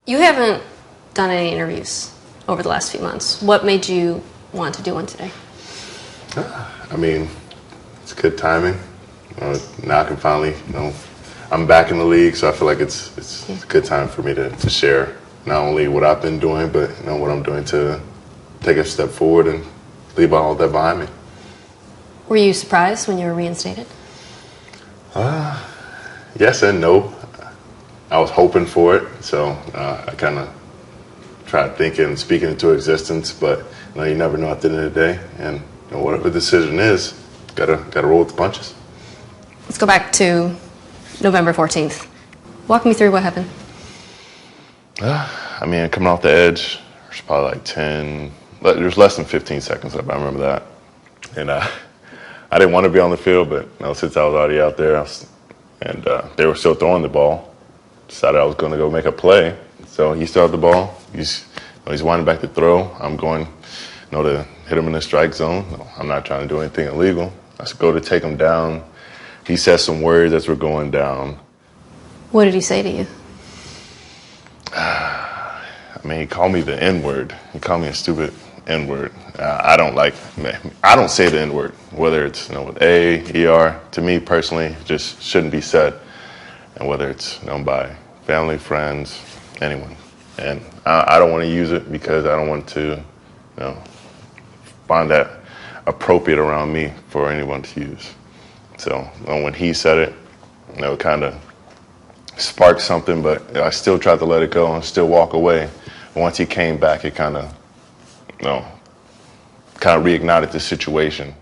You haven't done any interviews over the last few months. What made you want to do one today? I mean, it's good timing. Now I can finally, I'm back in the league, so I feel like it's a good time for me to share not only what I've been doing, but what I'm doing to take a step forward and leave all that behind me. Were you surprised when you were reinstated? Yes and no. I was hoping for it, so I kind of tried thinking, speaking into existence, but you never know at the end of the day, and whatever the decision is, gotta roll with the punches. Let's go back to November 14th. Walk me through what happened. I mean, coming off the edge, there's probably like 10, but there's less than 15 seconds left. I remember that, and I didn't want to be on the field, but since I was already out there, and they were still throwing the ball, decided I was going to go make a play. So he still had the ball. He's winding back to throw. I'm going, to hit him in the strike zone. I'm not trying to do anything illegal. I go to take him down. He says some words as we're going down. What did he say to you? I mean, he called me the N-word. He called me a stupid N-word. I don't say the N-word, whether it's with A, E-R. To me personally, it just shouldn't be said. And whether it's by family, friends, anyone. And I don't want to use it because I don't want to find that appropriate around me for anyone to use. So when he said it, it kind of sparked something, but I still tried to let it go and still walk away. And once he came back, it kind of reignited the situation.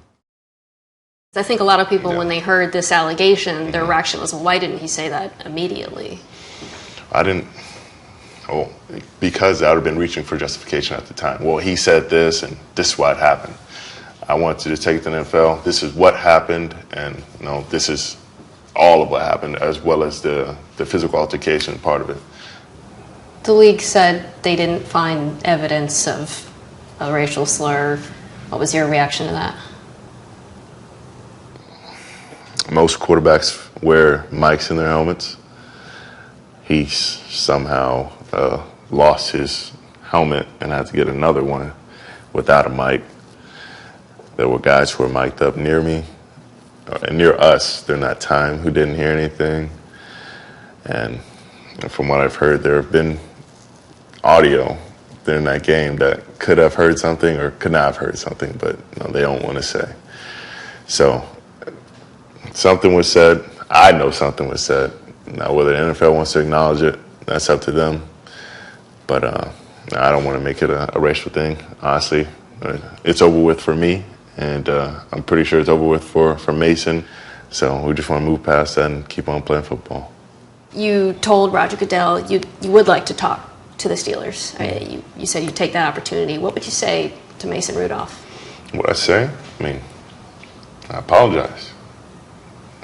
I think a lot of people, when they heard this allegation, their reaction was, well, why didn't he say that immediately? I didn't. Because I would have been reaching for justification at the time. Well, he said this, and this is why it happened. I wanted to just take it to the NFL. This is what happened, and this is all of what happened, as well as the physical altercation part of it. The league said they didn't find evidence of a racial slur. What was your reaction to that? Most quarterbacks wear mics in their helmets. He somehow lost his helmet and had to get another one without a mic. There were guys who were mic'd up near me, and near us during that time, who didn't hear anything. And from what I've heard, there have been audio during that game that could have heard something or could not have heard something, but they don't want to say. So something was said. I know something was said. Now, whether the NFL wants to acknowledge it, that's up to them. But I don't want to make it a racial thing, honestly. It's over with for me, and I'm pretty sure it's over with for Mason. So we just want to move past that and keep on playing football. You told Roger Goodell you would like to talk to the Steelers. You said you'd take that opportunity. What would you say to Mason Rudolph? What I say? I mean, I apologize.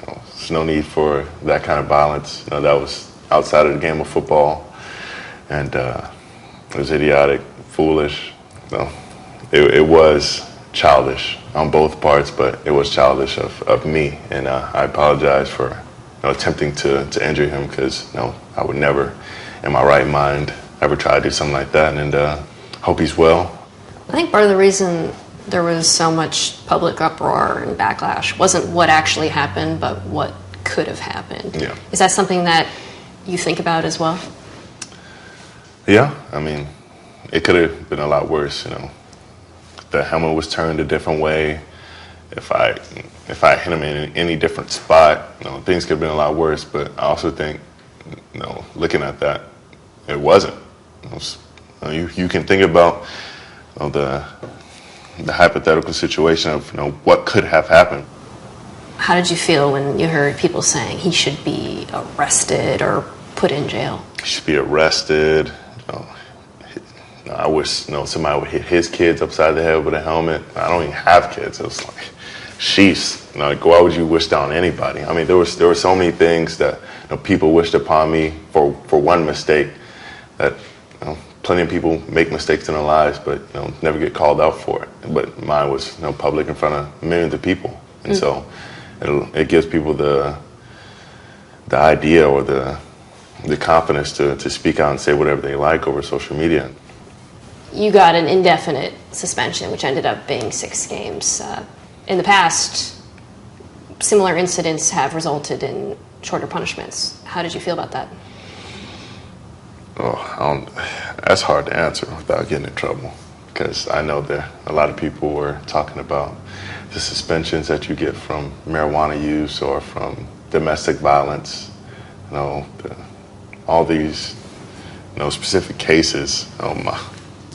There's no need for that kind of violence. That was outside of the game of football, and it was idiotic, foolish. It was childish on both parts, but it was childish of me, and I apologize for attempting to injure him, because I would never, in my right mind, ever try to do something like that, and hope he's well. I think part of the reason there was so much public uproar and backlash wasn't what actually happened, but what could have happened. Yeah. Is that something that you think about as well? Yeah, I mean, it could have been a lot worse. The helmet was turned a different way. If I hit him in any different spot, things could have been a lot worse. But I also think, looking at that, it wasn't. You can think about the hypothetical situation of what could have happened. How did you feel when you heard people saying he should be arrested or put in jail? He should be arrested. I wish somebody would hit his kids upside the head with a helmet. I don't even have kids. It was like, sheesh. Why would you wish down anybody? I mean, there were so many things that people wished upon me for one mistake that plenty of people make mistakes in their lives, but never get called out for it. But mine was public in front of millions of people, and so it gives people the idea or the the confidence to speak out and say whatever they like over social media. You got an indefinite suspension, which ended up being 6 games. In the past, similar incidents have resulted in shorter punishments. How did you feel about that? Oh, that's hard to answer without getting in trouble, because I know that a lot of people were talking about the suspensions that you get from marijuana use or from domestic violence, all these, specific cases.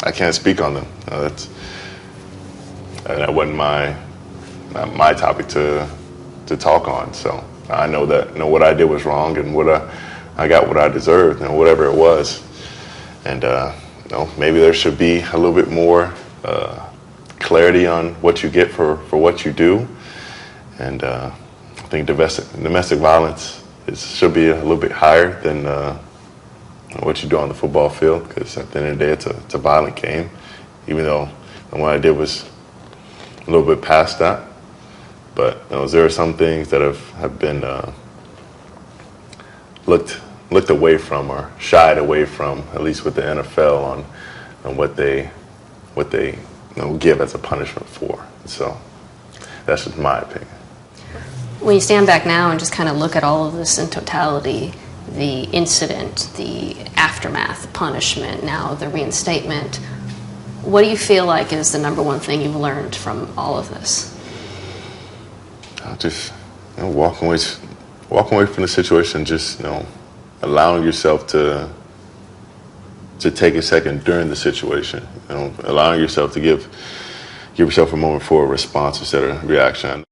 I can't speak on them. That wasn't my topic to talk on. So I know that what I did was wrong, and I got what I deserved, whatever it was. And maybe there should be a little bit more clarity on what you get for what you do. And I think domestic violence should be a little bit higher than what you do on the football field, because at the end of the day, it's a violent game, even though what I did was a little bit past that. But there are some things that have been looked away from or shied away from, at least with the NFL, on what they give as a punishment for. So that's just my opinion. When you stand back now and just kind of look at all of this in totality, the incident, the aftermath, punishment, now the reinstatement, what do you feel like is the number one thing you've learned from all of this? I'll just walk away from the situation, just allowing yourself to take a second during the situation, allowing yourself to give yourself a moment for a response instead of reaction.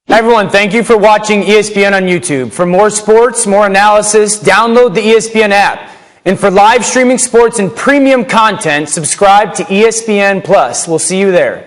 Hi everyone, thank you for watching ESPN on YouTube. For more sports, more analysis, download the ESPN app. And for live streaming sports and premium content, subscribe to ESPN Plus. We'll see you there.